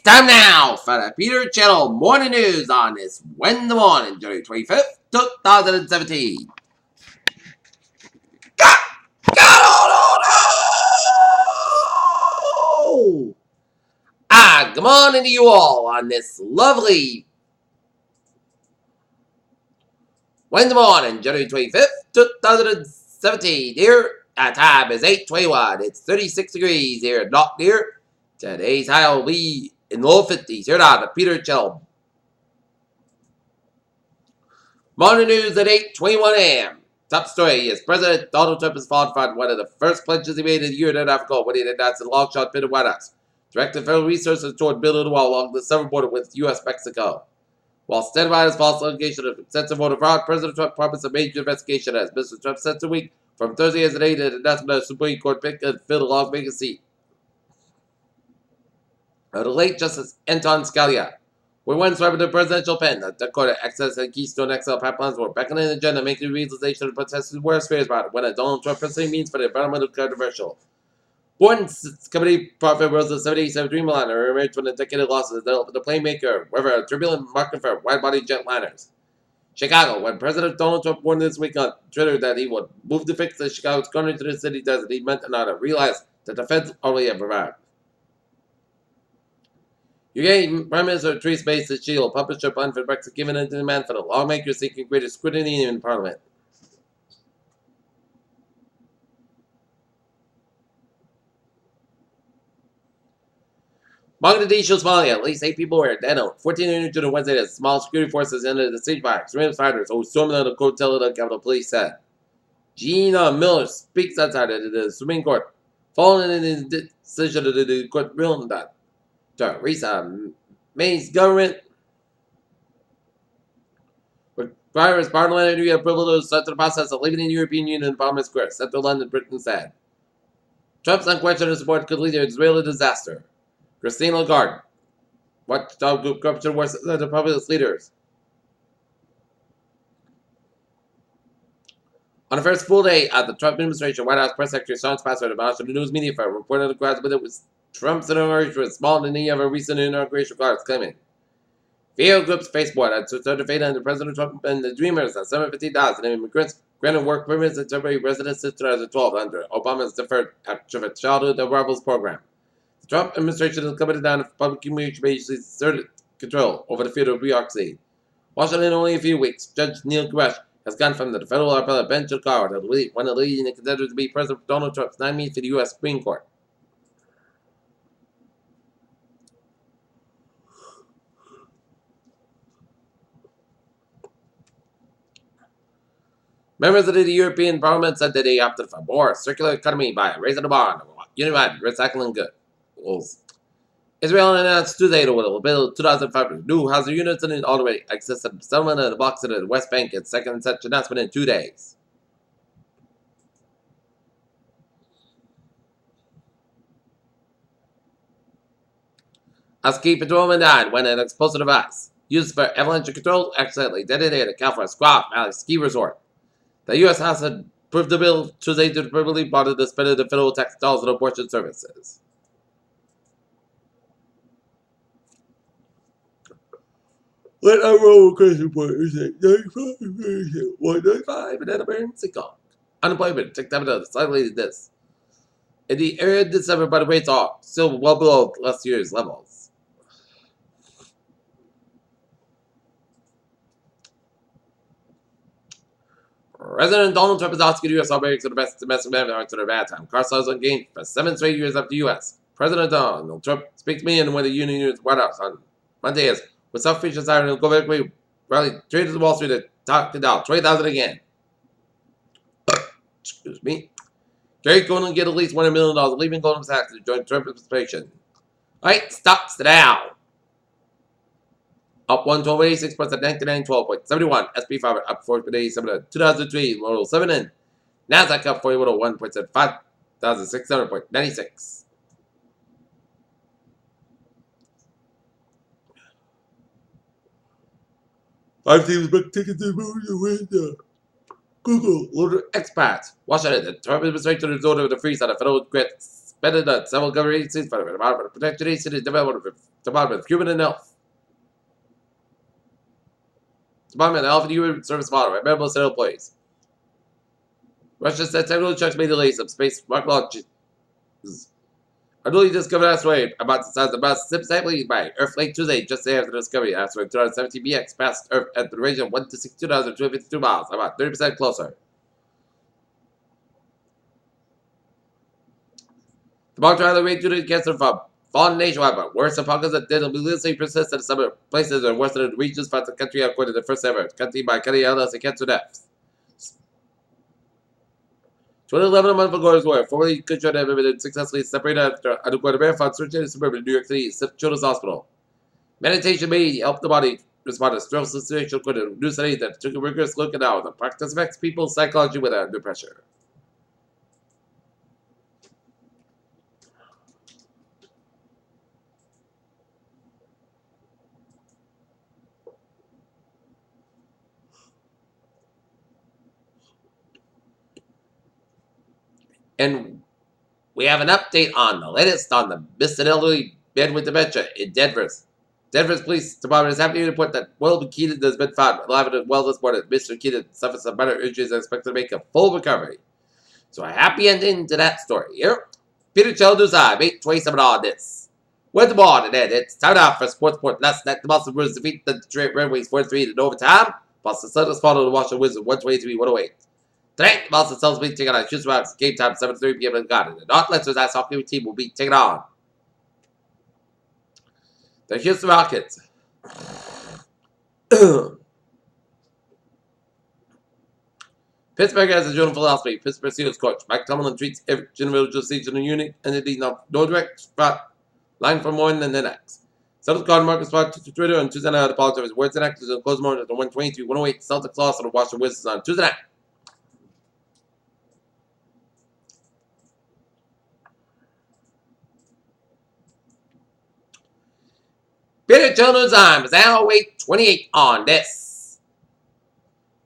time now for the Peter Channel Morning News on this Wednesday morning, January 25th, 2017. Good morning to you all on this lovely Wednesday morning, January 25th, 2017. Here, our time is 8:21. It's 36 degrees here at Knock Deer. Today's high will be in the low 50s. Here now, the Peter Channel Morning News at 8:21 a.m. Top story is President Donald Trump has followed from one of the first pledges he made a year and a half ago when he announced a long shot bid of White House, directed federal resources toward building a wall along the southern border with U.S.-Mexico. While standing by his false allegation of extensive voter fraud, President Trump promised a major investigation as Mr. Trump said a week from Thursday as an aide an announcement of the Supreme Court pick and filled a long vacant seat. The late Justice Anton Scalia, we once wrote the presidential pen that Dakota Access and Keystone XL pipelines were back on the agenda, making the realization of the protesters' worst fears about it when a Donald Trump presidency means for the environmental controversial. Born company profit rose to 77 Dreamliner emerged from the decade of losses the playmaker, wherever a turbulent market for wide-body jetliners. Chicago, when President Donald Trump warned this week on Twitter that he would move to fix the Chicago's corner to the city desert, he meant another, realized that the feds already have arrived. UK Prime Minister Theresa May says she will publish her plan for Brexit, given into demand for the lawmakers seeking greater scrutiny in Parliament. Mogadishu, Somalia. At least 8 people were dead on 14 injured on Wednesday as small security forces entered the city by extremist fighters who stormed the hotel, the Capitol Police said. Gina Miller speaks outside of the Supreme Court, following in the decision of the court ruling that Theresa May's government requires parliamentary approval to start the process of leaving the European Union in Parliament Square, central London, Britain said. Trump's unquestioned support could lead to an Israeli disaster. Christine Lagarde, watchdog group corruption worse than the populist leaders. On the first full day of the Trump administration, White House press secretary Sean Spicer demolished the news media firm reported the crowds, but it was Trump's inauguration was smaller than any of a recent inauguration cards, claiming. Video groups Facebook had started fading under President Trump and the Dreamers at 750,000 immigrants granted work permits and temporary residence since 2012 under Obama's deferred after childhood arrivals program. The Trump administration has commented down public communication agencies asserted control over the field of bureaucracy. Washington in only a few weeks, Judge Neil Grush has gone from the federal appellate bench of Colorado to one of the leading contenders to be President Donald Trump's nominee for the U.S. Supreme Court. Members of the European Parliament said that they opted for more circular economy by raising the bar on unified recycling goods. Israel announced Tuesday it will build 2,500 new housing units and already existed settlement of the blocks of the West Bank, its second such announcement in 2 days. A ski patrolman died when an explosive device used for avalanche control accidentally detonated at California's Squaw Valley Ski Resort. The U.S. House had approved the bill Tuesday to permanently body the spend of the federal tax dollars on abortion services. Let our roll question point is at 195 and then emergency call. Unemployment ticked up another slightly this. In the area of December, but the rates are still well below last year's levels. President Donald Trump is asking U.S. lawmakers for the best domestic benefits at a bad time. Car sales gained for 7 straight years after the U.S. President Donald Trump speaks to me in one of the Union's White House on Monday as with self-featured siren and go rally traded to Wall Street at top to down 20,000 again. Excuse me. Gary Cohn will get at least $100 million, leaving Goldman Sachs to join Trump administration. Alright, stocks down. Up 112.86 points at 9912.71. SP 500 up 4.87 at 2003 Model 7 and Nasdaq up 4101 points at 5,600.96. Five teams book tickets to move the window. Google, Lord expats. Washington, the Trump administration resorted to freeze on a federal grant suspended on several government agencies for the Department of Protection Agency, Department of Human and Health, Department of Health and Human Service Model, and medical center employees. Russia said technical checks may delay some space mark launches. A newly discovered asteroid about the size of about simply by Earth late Tuesday, just after the discovery. Asteroid 217 BX passed Earth at the range of 1 to 62,252 miles, about 30% closer. The monster had a rate due to cancer from fallen nationwide, but worse than pockets that did immediately persist in some places and worse than the regions parts of the country according to the first ever country by country analysis and cancer deaths. 2011 a month ago were formerly controlled and been successfully separated after undergoing a marathon surgery in suburban New York City Children's Hospital. Meditation may help the body respond to stressful situations according to a new study that took a rigorous look at how the practice affects people's psychology when they're under pressure. And we have an update on the latest on the missing elderly man with dementia in Denver. Denver's police department is happy to report that Will Keaton has been found alive and well this morning. Mr. Keaton suffered some minor injuries and is expected to make a full recovery. So a happy ending to that story here. Peter Childers, I made 27 on this. With the morning, and it's time out for Sports Report. Last night, the Boston Bruins defeat the Detroit Red Wings 4-3 in overtime. Boston Celtics followed the Washington Wizards 123-108. Tonight, the Boston Celtics will be taking on Houston Rockets. Game time 7:30 p.m. in the Garden. The North Atlantic ice hockey team will be taking on the Houston Rockets. Pittsburgh has a general philosophy. Pittsburgh Steelers coach Mike Tomlin treats every individual season in unit and it needs no direct spot line for more than the next. Celtics called Marcus Smart to Twitter on Tuesday night to apologize for his words and actions and close morning at the 123-108 Celtics loss to the Washington Wizards on Tuesday night. Peter Children's time is now 8:28 on this.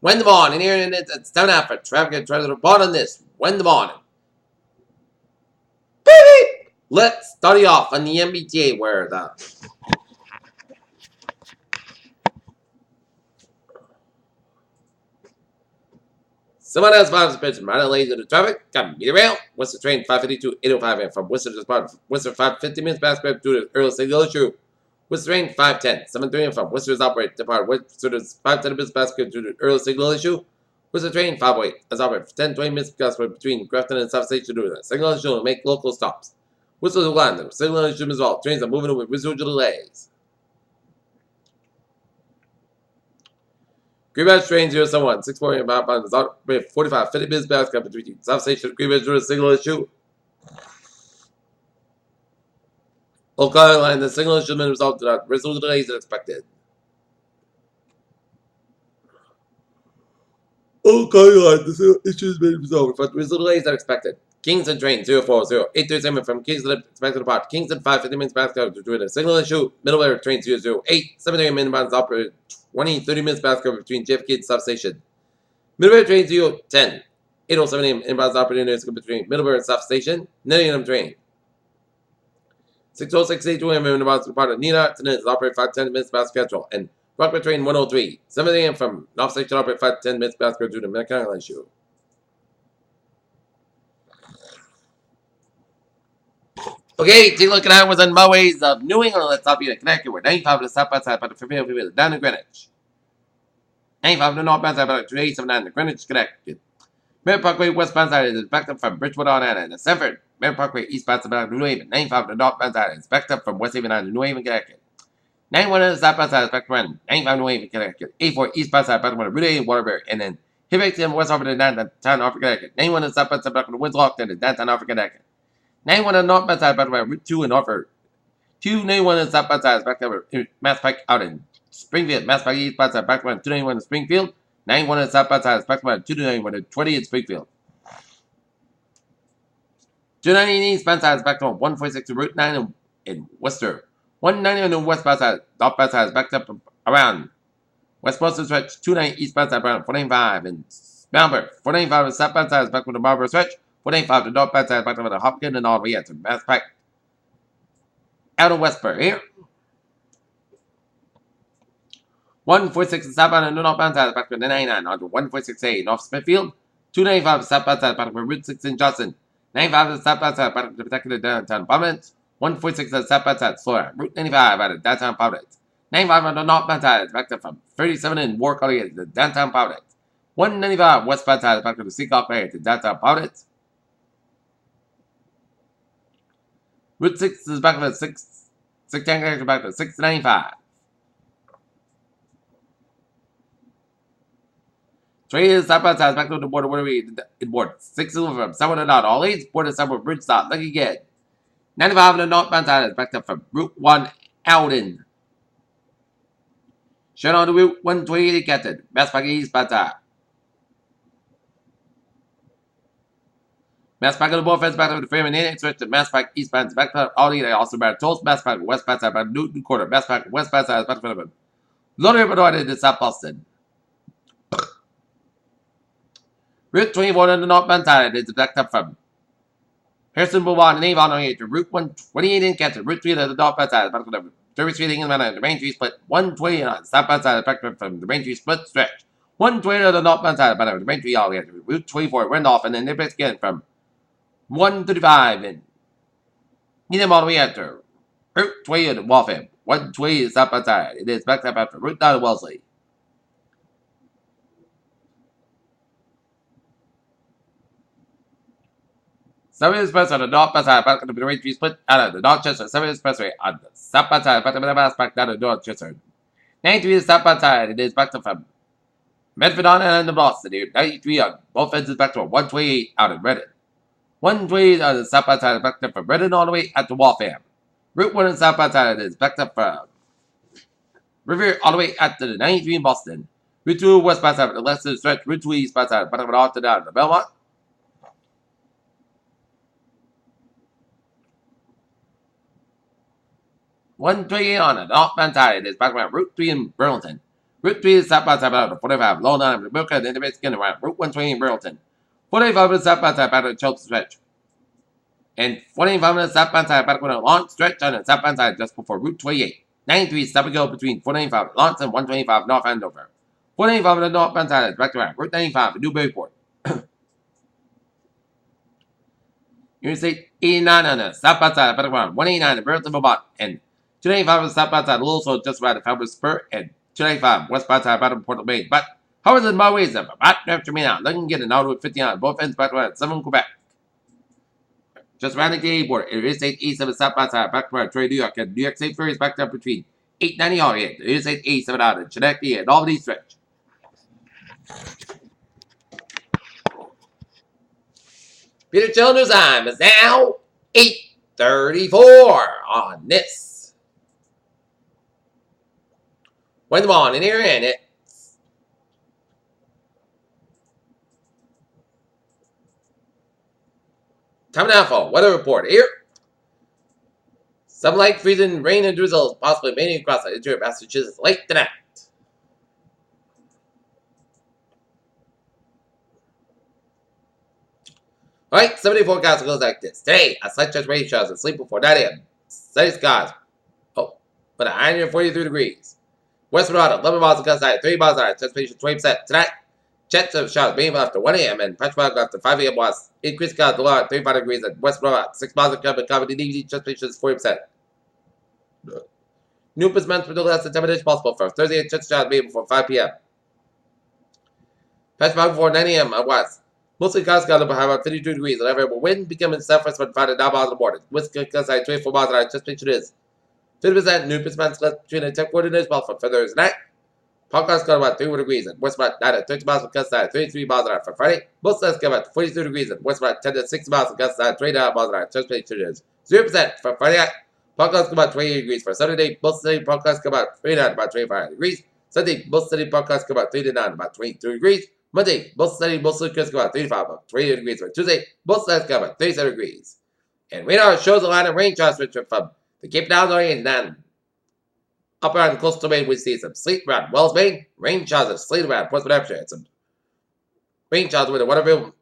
When the morning, here in it, it's time out for traffic and traffic report on this. When the morning. Beep! Let's start you off on the MBTA where the someone else finds a pitch right late to the traffic. Got me rail. Worcester train 552-805 and from Worcester to Spartan. Worcester 550 minutes past due to the early signal issue. Worcester train 510, 7:30 from Worcester's operated depart. Worcester 510 minutes past due to the early signal issue. Worcester train 508 is operated for 10-20 minutes between Grafton and South Station due to the signal issue and make local stops. Worcester's line, the signal issue as well. Trains are moving with residual delays. Greenwich train 071, 640 outbound is operated 45-50 minutes past between South Station and Greenwich due to the signal issue. Oak Island line, the signal issue has been resolved without residual delays as expected. Oak Island, the signal issue has been resolved without residual delays as expected. Kingston train 040, 837 from Kingston expected to depart. Kingston 550 minutes past due to the signal issue. Middleware train 008, 7:30 minutes operated 20-30 minutes past between JFK and South Station. Middleware train 010, 807 a.m. inbounds operating between Middleware and South Station. 9 a.m. train 60682 a.m. inbounds part of Nina. Tonight is operated 5-10 minutes past schedule. And Rockford train 103, 7 a.m. from North Station operated 5-10 minutes past schedule due to mechanical issue. Okay, take a look at how it was on motorways of New England. Let's stop you in Connecticut. We're 95 to the south outside, but the 50 down to Greenwich. 95 to the northbound side, but 2879 to Greenwich, Connecticut. Merritt Parkway westbound side is backed up from Bridgewater on Anna and Sanford. Merritt Parkway eastbound side to New Haven. 95 to the northbound side is backed up from West Haven on to New Haven, Connecticut. 91 to the southbound side is backed from 95 to New Haven, Connecticut. 84 eastbound side backed from Route 8 Waterbury, and then Hibbington West Hartford to downtown Hartford, Connecticut. 91 to the southbound side backed from Winslow to downtown Hartford, Connecticut. 91 on the northbound side back to Route 2 in Hartford. 291 on the southbound side is back to Mass Pike out in Springfield. Mass Pike eastbound side back to 291 in Springfield. 91 on the southbound side is back to 291 to 20 in Springfield. 290 eastbound side is back to 146 to Route 9 in Worcester. 190 on the westbound side, northbound side is backed up around West Boston stretch. 290 eastbound side around 495 in Malvern. 495 on the southbound side is back to the Marlboro stretch. 495 to northbound side, back to the Hopkins and all the way to Mass Pike. Out of Westbury here. 146 southbound and northbound side, back to the 99 onto 146A North Smithfield. 295 southbound side, back to Route 6 in Johnson. 95 southbound side, back to protect the downtown Providence. 146 southbound side, Florida. Route 95 out of downtown Providence. 95 on the northbound side, back to from 37 in War College to downtown Providence. 195 westbound side, back to the Seacock area to downtown Providence. Route 6 is back to the 610 back to 695. 3 is southbound side, back to the border, where we in board. 6 is from someone and out. All 8 border somewhere bridge stop. Look again. 95 on the northbound side is back to from Route 1 Alden. Shut on the Route 128 Captain. Mass Pike eastbound side. Mass Pike on the board fence back to the frame and then switch to Mass Pike eastbound back to all the also back to Mass Pike westbound side by Newton Quarter. Mass Pike westbound side is back to the Lower River to South Boston. Route 24 on the northbound side is back up from Harrison Boulevard and Avon on to Route 128 in Canton. Route 3 on the northbound side is back to the Derby Street in the Main Tree Split. 120 on the southbound side is back from the Main Tree Split stretch. 120 on the northbound side is back to the Main Tree all the way to Route 24 Randolph and then they're back again from 135 and need them all the way after Route 20 in Waltham. 120 is southbound side. It is back up after Route 9 Wellesley. Seven Express on the northbound side, back to the Main Tree Split out of the Dorchester. 7 Expressway on the southbound side, back to the Mass back down to Dorchester. 93 is southbound side. It is back to from Medford on and the Boston here. 93 on both ends is back to 128 out of Reddit. 128 on the southbound side, back to from Reddit all the way out to Waltham. Route 1 on the southbound side is back up from River all the way out to the 93 in Boston. Route 2 westbound side, the left of the stretch. Route 2 eastbound side, back up all to down to Belmont. 128 on the northbound side is back around Route 3 in Burlington. Route 3 is southbound side out of 45. Low down to Boca and then the Mexican around Route 120 in Burlington. 45 is southbound side back to the Chelsea stretch. And 45 minutes southbound side back on a long stretch on the southbound side just before Route 28. 93 stop and go between 495 Lawrence and 125 North Andover. 495 on the northbound side is back around Route 95 in Newburyport. Interstate 89 on the southbound side back around 189 in Burlington, Vermont. And 295 on the southbound side also just around the Falmouth Spur. And 295 westbound side back in Portland, Maine. But however, the ways of about after me now. Looking to get an auto with 59 both ends back around 7 Quebec. Just around the Canadian border, Interstate 87 southbound side back around Troy, New York, and New York State Ferries back up between 890 all the way. Interstate 87 out of Schenectady and Albany stretch. Peter Children's time is now 8:34 on this Wednesday morning here, and it's time now for weather report here. Some light freezing, rain and drizzles possibly mainly across the interior of Massachusetts late tonight. Alright, 70 forecast goes like this. Today, a slight chance of rain showers and sleep before 9 a.m. Sunny skies. Oh, but 143 degrees. West Vermont, 11 miles of gust high, 3 miles high, anticipation 20%. Tonight, chance of showers being after 1 a.m. and patch fog after 5 a.m. west. Increased skies below at 35 degrees at West Vermont, 6 miles of cover, comedy DVD, anticipation is 40%. New months with no less than 10 minutes possible for Thursday, and chance of showers being before 5 p.m. Patch fog before 9 a.m. at west. Mostly clouds got about 52 degrees, and variable wind becoming southwest from 5 to 9 miles in the morning. Wind gust high 24 miles an hour, anticipation is 50% new months left between the 10 coordinates possible for Thursday night. Podcast got about 31 degrees and west about 9 to 30 miles with gust high 33 miles an hour for Friday. Most lands got about 42 degrees and west about 10 to 6 miles with gust high 29 miles an hour, anticipation is 0% for Friday night. Podcast got about 28 degrees for Saturday. Most steady podcast got about 39 about 25 degrees. Sunday, most steady podcast got about 39 about 22 degrees. Monday, most steady, mostly crisp, about 35 about 28 degrees. For Tuesday, most lands got about 37 degrees. And radar shows a line of rain showers from the Cape Downs area and then up around coastal Maine, we see some sleet around Wells, Maine. Rain showers and sleet around Portsmouth, Hampshire. And some rain showers with a Waterville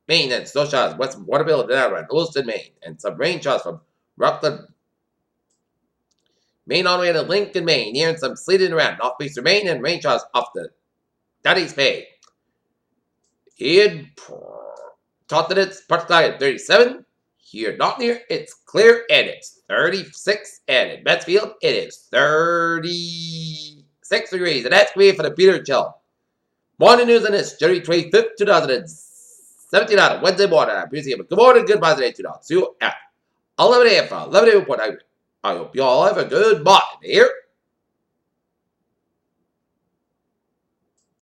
Maine, and snow showers west from Waterville and around Lewiston, Maine, and some rain showers from Rockland, Maine, all the way to Lincoln, Maine, here and some sleeting around northeastern Maine, and rain showers off the Daddy's Bay. In Taunton, it's partly at 37. Here, not near, it's clear, and it's 36. And in Mansfield, it is 36 degrees. And that's me for the Peter Chill. Morning news on this, January 25th, 2017 on Wednesday morning. I'm Museum. Good morning, goodbye today, 2 See you at 11 a.m. for 11 a.m. report. I hope you all have a good morning here.